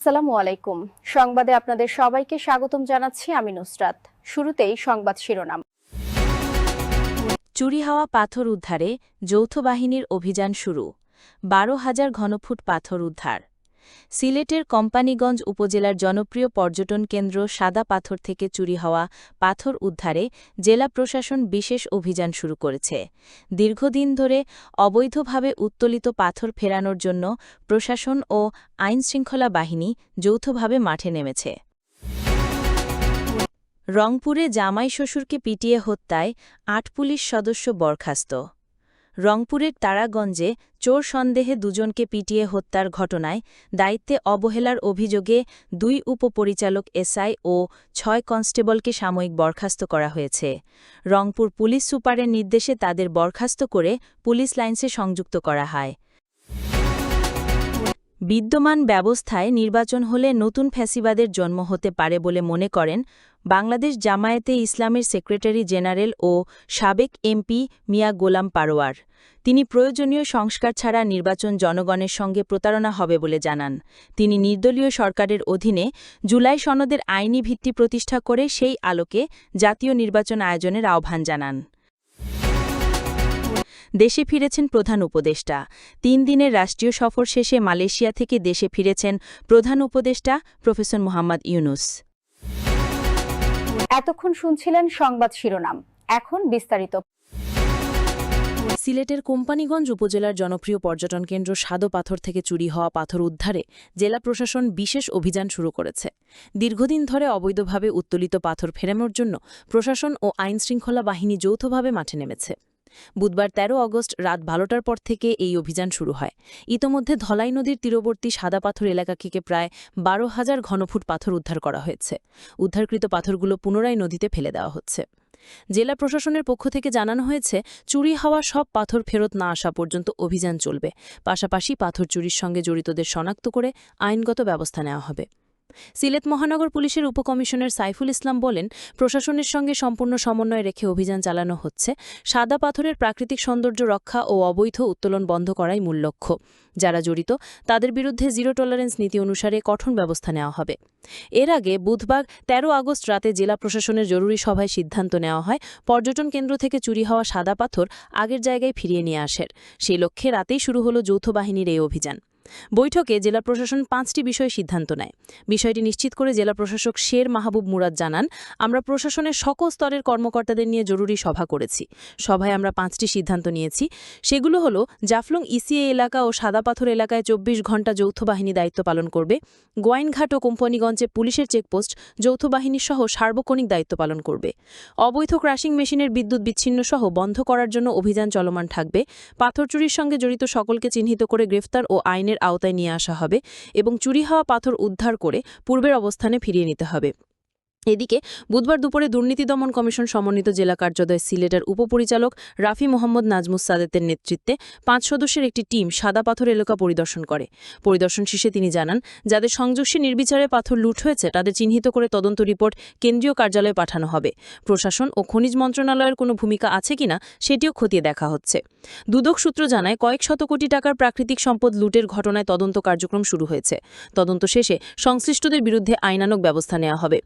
আসসালামু আলাইকুম। সংবাদে আপনাদের সবাইকে স্বাগতম জানাচ্ছি আমি নুসরাত। শুরুতেই সংবাদ শিরোনাম। চুরি হওয়া পাথর উদ্ধারে যৌথ বাহিনীর অভিযান শুরু। ১২,০০০ ঘনফুট পাথর উদ্ধার। সিলেটের কোম্পানীগঞ্জ উপজেলার জনপ্রিয় পর্যটন কেন্দ্র সাদা পাথর থেকে চুরি হওয়া পাথর উদ্ধারে জেলা প্রশাসন বিশেষ অভিযান শুরু করেছে। দীর্ঘদিন ধরে অবৈধভাবে উত্তোলিত পাথর ফেরানোর জন্য প্রশাসন ও আইনশৃঙ্খলা বাহিনী যৌথভাবে মাঠে নেমেছে। রংপুরে জামাই শ্বশুরকে পিটিয়ে হত্যায় ৮ পুলিশ সদস্য বরখাস্ত। রংপুরের তারাগঞ্জে চোর সন্দেহে দুজনকে পিটিয়ে হত্যার ঘটনায় দায়িত্বে অবহেলার অভিযোগে ২ উপপরিচালক এসআই ও ৬ কনস্টেবলকে সাময়িক বরখাস্ত করা হয়েছে। রংপুর পুলিশ সুপারের নির্দেশে তাদের বরখাস্ত করে পুলিশ লাইন্সে সংযুক্ত করা হয়। বিদ্যমান ব্যবস্থায় নির্বাচন হলে নতুন ফ্যাসিবাদের জন্ম হতে পারে বলে মনে করেন বাংলাদেশ জামায়াতে ইসলামের সেক্রেটারি জেনারেল ও সাবেক এমপি মিয়া গোলাম পারোয়ার। তিনি প্রয়োজনীয় সংস্কার ছাড়া নির্বাচন জনগণের সঙ্গে প্রতারণা হবে বলে জানান। তিনি নির্দলীয় সরকারের অধীনে জুলাই সনদের আইনি ভিত্তি প্রতিষ্ঠা করে সেই আলোকে জাতীয় নির্বাচন আয়োজনের আহ্বান জানান। দেশে ফিরেছেন প্রধান উপদেষ্টা। ৩ দিনের রাষ্ট্রীয় সফর শেষে মালয়েশিয়া থেকে দেশে ফিরেছেন প্রধান উপদেষ্টা প্রফেসর মোহাম্মদ ইউনুস। এতক্ষণ শুনছিলেন সংবাদ শিরোনাম, এখন বিস্তারিত। সিলেটের কোম্পানীগঞ্জ উপজেলার জনপ্রিয় পর্যটন কেন্দ্র সাদা পাথর থেকে চুরি হওয়া পাথর উদ্ধারে জেলা প্রশাসন বিশেষ অভিযান শুরু করেছে। দীর্ঘদিন ধরে অবৈধভাবে উত্তোলিত পাথর ফেরানোর জন্য প্রশাসন ও আইনশৃঙ্খলা বাহিনী যৌথভাবে মাঠে নেমেছে। বুধবার ১৩ আগস্ট রাত ১২টার পর থেকে এই অভিযান শুরু হয়। ইতোমধ্যে ধলাই নদীর তীরবর্তী সাদা পাথর এলাকা থেকে প্রায় ১২,০০০ ঘনফুট পাথর উদ্ধার করা হয়েছে। উদ্ধারকৃত পাথরগুলো পুনরায় নদীতে ফেলে দেওয়া হচ্ছে। জেলা প্রশাসনের পক্ষ থেকে জানানো হয়েছে, চুরি হওয়া সব পাথর ফেরত না আসা পর্যন্ত অভিযান চলবে। পাশাপাশি পাথর চুরির সঙ্গে জড়িতদের শনাক্ত করে আইনগত ব্যবস্থা নেওয়া হবে। সিলেট মহানগর পুলিশের উপকমিশনার সাইফুল ইসলাম বলেন, প্রশাসনের সঙ্গে সম্পূর্ণ সমন্বয় রেখে অভিযান চালানো হচ্ছে। সাদা পাথরের প্রাকৃতিক সৌন্দর্য রক্ষা ও অবৈধ উত্তোলন বন্ধ করাই মূল লক্ষ্য। যারা জড়িত তাদের বিরুদ্ধে জিরো টলারেন্স নীতি অনুসারে কঠোর ব্যবস্থা নেওয়া হবে। এর আগে বুধবার ১৩ আগস্ট রাতে জেলা প্রশাসনের জরুরি সভায় সিদ্ধান্ত নেওয়া হয়, পর্যটন কেন্দ্র থেকে চুরি হওয়া সাদা পাথর আগের জায়গায় ফিরিয়ে নিয়ে আসার। সেই লক্ষ্যে রাতেই শুরু হল যৌথ বাহিনীর এই অভিযান। বৈঠকে জেলা প্রশাসন ৫টি বিষয়ে সিদ্ধান্ত নেয়। বিষয়টি নিশ্চিত করে জেলা প্রশাসক শের মাহবুব মুরাদ জানান, আমরা প্রশাসনের সকল স্তরের কর্মকর্তাদের নিয়ে জরুরি সভা করেছি। সভায় আমরা ৫টি সিদ্ধান্ত নিয়েছি। সেগুলো হলো, জাফলং ইসিএ এলাকা ও সাদা পাথর এলাকায় ২৪ ঘণ্টা যৌথ বাহিনী দায়িত্ব পালন করবে। গোয়াইনঘাট ও কোম্পানীগঞ্জে পুলিশের চেকপোস্ট যৌথ বাহিনীর সহ সার্বক্ষণিক দায়িত্ব পালন করবে। অবৈধ ক্রাশিং মেশিনের বিদ্যুৎ বিচ্ছিন্ন সহ বন্ধ করার জন্য অভিযান চলমান থাকবে। পাথর চুরির সঙ্গে জড়িত সকলকে চিহ্নিত করে গ্রেফতার ও আইনের আওতায় নিয়ে আসা হবে এবং চুরি হওয়া পাথর উদ্ধার করে পূর্বের অবস্থানে ফিরিয়ে নিতে হবে। এদিকে বুধবার দুপুরে দুর্নীতি দমন কমিশন সমন্বিত জেলা কার্যালয় সিলেটের উপপরিচালক রাফি মোহাম্মদ নাজমুস সাদেতের নেতৃত্বে ৫ সদস্যের একটি টিম সাদা পাথর এলাকা পরিদর্শন করে। পরিদর্শন শেষে তিনি জানান, যাদের সংযোগসে নির্বিচারে পাথর লুট হয়েছে তাদের চিহ্নিত করে তদন্ত রিপোর্ট কেন্দ্রীয় কার্যালয়ে পাঠানো হবে। প্রশাসন ও খনিজ মন্ত্রণালয়ের কোনো ভূমিকা আছে কিনা সেটিও খতিয়ে দেখা হচ্ছে। দুদক সূত্র জানায়, কয়েক শত কোটি টাকার প্রাকৃতিক সম্পদ লুটের ঘটনায় তদন্ত কার্যক্রম শুরু হয়েছে। তদন্ত শেষে সংশ্লিষ্টদের বিরুদ্ধে আইনানুগ ব্যবস্থা নেওয়া হবে।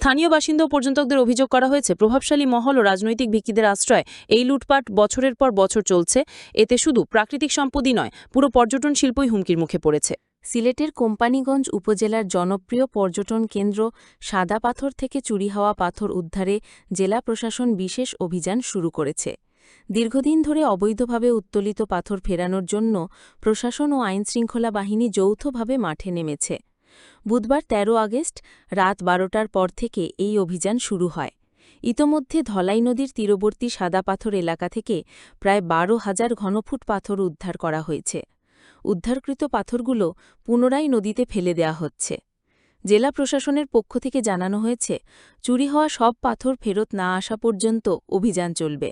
স্থানীয় বাসিন্দা ও পর্যটকদের অভিযোগ করা হয়েছে, প্রভাবশালী মহল ও রাজনৈতিক ব্যক্তিদের আশ্রয় এই লুটপাট বছরের পর বছর চলছে। এতে শুধু প্রাকৃতিক সম্পদই নয়, পুরো পর্যটন শিল্পই হুমকির মুখে পড়েছে। সিলেটের কোম্পানীগঞ্জ উপজেলার জনপ্রিয় পর্যটন কেন্দ্র সাদা পাথর থেকে চুরি হওয়া পাথর উদ্ধারে জেলা প্রশাসন বিশেষ অভিযান শুরু করেছে। দীর্ঘদিন ধরে অবৈধভাবে উত্তোলিত পাথর ফেরানোর জন্য প্রশাসন ও আইনশৃঙ্খলা বাহিনী যৌথভাবে মাঠে নেমেছে। বুধবার ১৩ আগস্ট রাত ১২টার পর থেকে এই অভিযান শুরু হয়। ইতোমধ্যে ধলাই নদীর তীরবর্তী সাদা পাথর এলাকা থেকে প্রায় ১২,০০০ ঘনফুট পাথর উদ্ধার করা হয়েছে। উদ্ধারকৃত পাথরগুলো পুনরায় নদীতে ফেলে দেওয়া হচ্ছে। জেলা প্রশাসনের পক্ষ থেকে জানানো হয়েছে, চুরি হওয়া সব পাথর ফেরত না আসা পর্যন্ত অভিযান চলবে।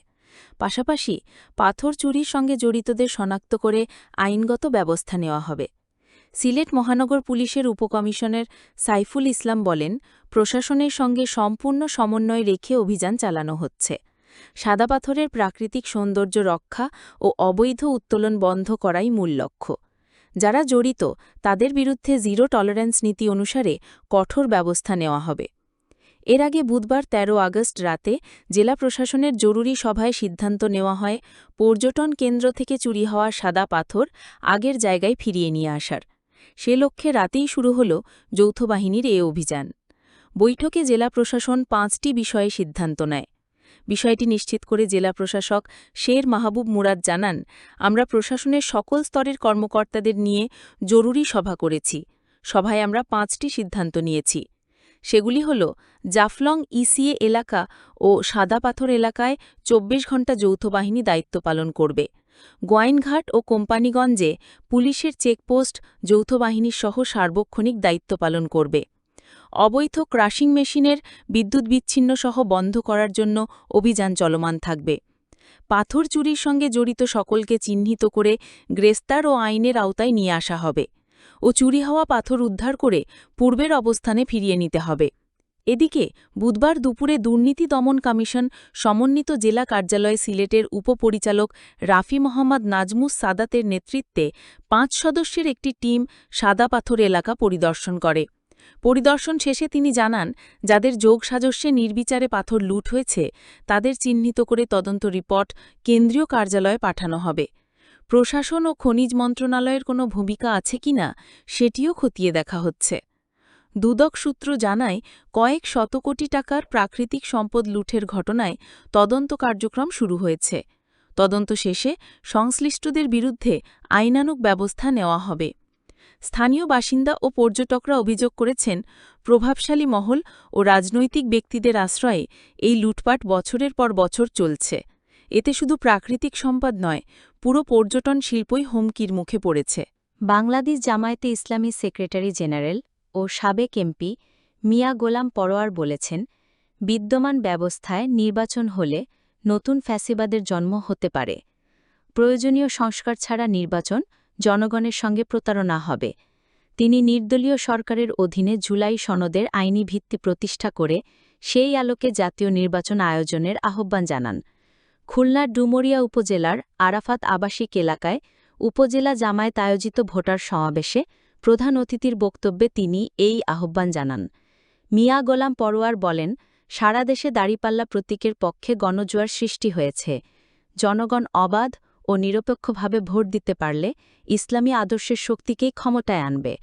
পাশাপাশি পাথর চুরির সঙ্গে জড়িতদের শনাক্ত করে আইনগত ব্যবস্থা নেওয়া হবে। সিলেট মহানগর পুলিশের উপকমিশনার সাইফুল ইসলাম বলেন, প্রশাসনের সঙ্গে সম্পূর্ণ সমন্বয় রেখে অভিযান চালানো হচ্ছে। সাদা পাথরের প্রাকৃতিক সৌন্দর্য রক্ষা ও অবৈধ উত্তোলন বন্ধ করাই মূল লক্ষ্য। যারা জড়িত তাদের বিরুদ্ধে জিরো টলারেন্স নীতি অনুসারে কঠোর ব্যবস্থা নেওয়া হবে। এর আগে বুধবার ১৩ আগস্ট রাতে জেলা প্রশাসনের জরুরি সভায় সিদ্ধান্ত নেওয়া হয় পর্যটন কেন্দ্র থেকে চুরি হওয়া সাদা পাথর আগের জায়গায় ফিরিয়ে নিয়ে আসার। সে লক্ষ্যে রাতেই শুরু হল যৌথ বাহিনীর এ অভিযান। বৈঠকে জেলা প্রশাসন ৫টি বিষয়ে সিদ্ধান্ত নেয়। বিষয়টি নিশ্চিত করে জেলা প্রশাসক শের মাহবুব মুরাদ জানান, আমরা প্রশাসনের সকল স্তরের কর্মকর্তাদের নিয়ে জরুরি সভা করেছি। সভায় আমরা ৫টি সিদ্ধান্ত নিয়েছি। সেগুলি হল জাফলং ইসিএ এলাকা ও সাদা পাথর এলাকায় ২৪ ঘণ্টা যৌথ বাহিনী দায়িত্ব পালন করবে। গোয়াইনঘাট ও কোম্পানিগঞ্জে পুলিশের চেকপোস্ট যৌথ বাহিনীর সহ সার্বক্ষণিক দায়িত্ব পালন করবে। অবৈধ ক্রাশিং মেশিনের বিদ্যুৎ বিচ্ছিন্ন সহ বন্ধ করার জন্য অভিযান চলমান থাকবে। পাথর চুরির সঙ্গে জড়িত সকলকে চিহ্নিত করে গ্রেফতার ও আইনের আওতায় নিয়ে আসা হবে ও চুরি হওয়া পাথর উদ্ধার করে পূর্বের অবস্থানে ফিরিয়ে নিতে হবে। এদিকে বুধবার দুপুরে দুর্নীতি দমন কমিশন সমন্বিত জেলা কার্যালয় সিলেটের উপপরিচালক রাফি মোহাম্মদ নাজমুস সাদাতের নেতৃত্বে ৫ সদস্যের একটি টিম সাদা পাথর এলাকা পরিদর্শন করে। পরিদর্শন শেষে তিনি জানান, যাদের যোগসাজস্যে নির্বিচারে পাথর লুট হয়েছে তাদের চিহ্নিত করে তদন্ত রিপোর্ট কেন্দ্রীয় কার্যালয়ে পাঠানো হবে। প্রশাসন ও খনিজ মন্ত্রণালয়ের কোনো ভূমিকা আছে কিনা সেটিও খতিয়ে দেখা হচ্ছে। দুদক সূত্র জানায়, কয়েক শত কোটি টাকার প্রাকৃতিক সম্পদ লুঠের ঘটনায় তদন্ত কার্যক্রম শুরু হয়েছে। তদন্ত শেষে সংশ্লিষ্টদের বিরুদ্ধে আইনানুগ ব্যবস্থা নেওয়া হবে। স্থানীয় বাসিন্দা ও পর্যটকরা অভিযোগ করেছেন, প্রভাবশালী মহল ও রাজনৈতিক ব্যক্তিদের আশ্রয়ে এই লুটপাট বছরের পর বছর চলছে। এতে শুধু প্রাকৃতিক সম্পদ নয়, পুরো পর্যটন শিল্পই হুমকির মুখে পড়েছে। বাংলাদেশ জামায়াতে ইসলামী সেক্রেটারি জেনারেল ও সাবেক এমপি মিয়া গোলাম পরোয়ার বলেছেন, বিদ্যমান ব্যবস্থায় নির্বাচন হলে নতুন ফ্যাসিবাদের জন্ম হতে পারে। প্রয়োজনীয় সংস্কার ছাড়া নির্বাচন জনগণের সঙ্গে প্রতারণা হবে। তিনি নির্দলীয় সরকারের অধীনে জুলাই সনদের আইনি ভিত্তি প্রতিষ্ঠা করে সেই আলোকে জাতীয় নির্বাচন আয়োজনের আহ্বান জানান। খুলনার ডুমুরিয়া উপজেলার আরাফাত আবাসিক এলাকায় উপজেলা জামায়াত আয়োজিত ভোটার সমাবেশে প্রধান অতিথির বক্তব্যে তিনি এই আহ্বান জানান। মিয়া গোলাম পরোয়ার বলেন, সারা দেশে দাঁড়িপাল্লা প্রতীকের পক্ষে গণজোয়ার সৃষ্টি হয়েছে। জনগণ অবাধ ও নিরপেক্ষভাবে ভোট দিতে পারলে ইসলামী আদর্শের শক্তিকেই ক্ষমতায় আনবে।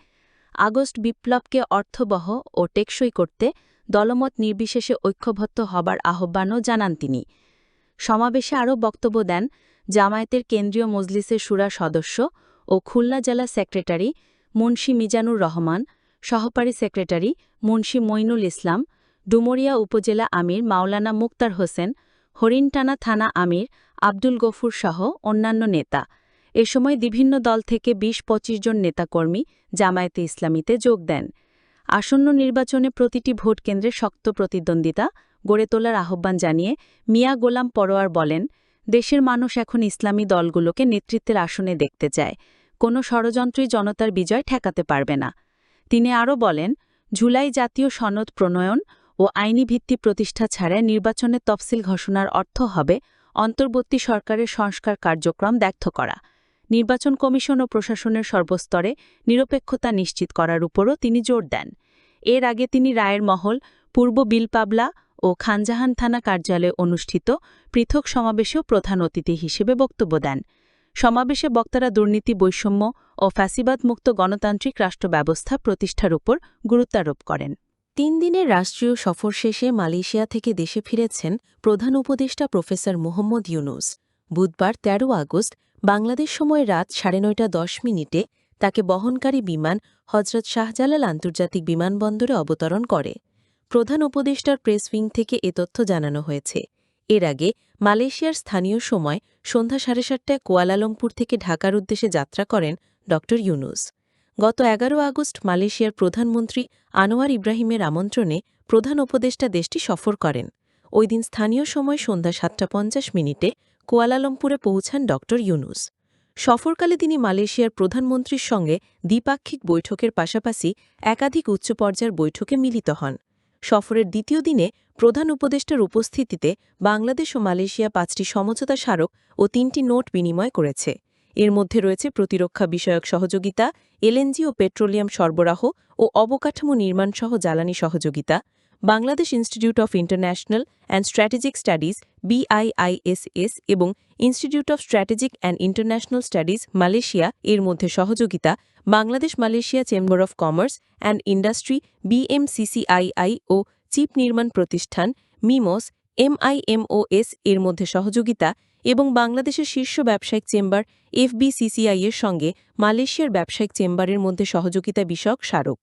আগস্ট বিপ্লবকে অর্থবহ ও টেকসই করতে দলমত নির্বিশেষে ঐক্যবদ্ধ হবার আহ্বানও জানান তিনি। সমাবেশে আরও বক্তব্য দেন জামায়াতের কেন্দ্রীয় মজলিসের শুরা সদস্য ও খুলনা জেলা সেক্রেটারি মুন্সী মিজানুর রহমান, সহকারী সেক্রেটারি মুন্সী মইনুল ইসলাম, ডুমুরিয়া উপজেলা আমির মাওলানা মুক্তার হোসেন, হরিণটানা থানা আমির আব্দুল গফুর সহ অন্যান্য নেতা। এ সময় বিভিন্ন দল থেকে ২০-২৫ জন নেতাকর্মী জামায়াতে ইসলামীতে যোগ দেন। আসন্ন নির্বাচনে প্রতিটি ভোট কেন্দ্রে শক্ত প্রতিদ্বন্দ্বিতা গড়ে তোলার আহ্বান জানিয়ে মিয়া গোলাম পরোয়ার বলেন, দেশের মানুষ এখন ইসলামী দলগুলোকে নেতৃত্বের আসনে দেখতে চায়। কোনো ষড়যন্ত্রই জনতার বিজয় ঠেকাতে পারবে না। তিনি আরও বলেন, জুলাই জাতীয় সনদ প্রণয়ন ও আইনি ভিত্তি প্রতিষ্ঠা ছাড়া নির্বাচনের তফসিল ঘোষণার অর্থ হবে অন্তর্বর্তী সরকারের সংস্কার কার্যক্রম ব্যর্থ করা। নির্বাচন কমিশন ও প্রশাসনের সর্বস্তরে নিরপেক্ষতা নিশ্চিত করার উপরও তিনি জোর দেন। এর আগে তিনি রায়ের মহল, পূর্ব বিলপাবলা ও খানজাহান থানা কার্যালয়ে অনুষ্ঠিত পৃথক সমাবেশেও প্রধান অতিথি হিসেবে বক্তব্য দেন। সমাবেশে বক্তারা দুর্নীতি, বৈষম্য ও ফ্যাসিবাদমুক্ত গণতান্ত্রিক রাষ্ট্র ব্যবস্থা প্রতিষ্ঠার উপর গুরুত্বারোপ করেন। ৩ দিনের রাষ্ট্রীয় সফর শেষে মালয়েশিয়া থেকে দেশে ফিরেছেন প্রধান উপদেষ্টা প্রফেসর মোহাম্মদ ইউনূস। বুধবার ১৩ আগস্ট বাংলাদেশ সময় রাত ৯:১০ তাকে বহনকারী বিমান হজরত শাহজালাল আন্তর্জাতিক বিমানবন্দরে অবতরণ করে। প্রধান উপদেষ্টার প্রেস উইং থেকে এ তথ্য জানানো হয়েছে। এর আগে মালয়েশিয়ার স্থানীয় সময় সন্ধ্যা ৭:৩০টায় কুয়ালালামপুর থেকে ঢাকার উদ্দেশ্যে যাত্রা করেন ড ইউনূস। গত ১১ আগস্ট মালয়েশিয়ার প্রধানমন্ত্রী আনোয়ার ইব্রাহিমের আমন্ত্রণে প্রধান উপদেষ্টা দেশটি সফর করেন। ওই দিন স্থানীয় সময় সন্ধ্যা ৭:৫০ কুয়ালালামপুরে পৌঁছান ড ইউনূস। সফরকালে তিনি মালয়েশিয়ার প্রধানমন্ত্রীর সঙ্গে দ্বিপাক্ষিক বৈঠকের পাশাপাশি একাধিক উচ্চ পর্যায়ের বৈঠকে মিলিত হন। সফরের দ্বিতীয় দিনে প্রধান উপদেষ্টার উপস্থিতিতে বাংলাদেশ ও মালয়েশিয়া ৫টি সমঝোতা স্মারক ও ৩টি নোট বিনিময় করেছে। এর মধ্যে রয়েছে প্রতিরক্ষা বিষয়ক সহযোগিতা, এলএনজি ও পেট্রোলিয়াম সরবরাহ ও অবকাঠামো নির্মাণসহ জ্বালানি সহযোগিতা, Bangladesh institute of international and strategic studies BIISS এবং institute of strategic and international studies Malaysia এর মধ্যে সহযোগিতা, Bangladesh Malaysia chamber of commerce and industry BMCCII ও চিপ নির্মাণ প্রতিষ্ঠান মিমোস MIMOS এর মধ্যে সহযোগিতা এবং বাংলাদেশের শীর্ষ ব্যবসায়িক চেম্বার FBCCI এর সঙ্গে মালয়েশিয়ার ব্যবসায়িক চেম্বারের মধ্যে সহযোগিতা বিষয়ক স্মারক।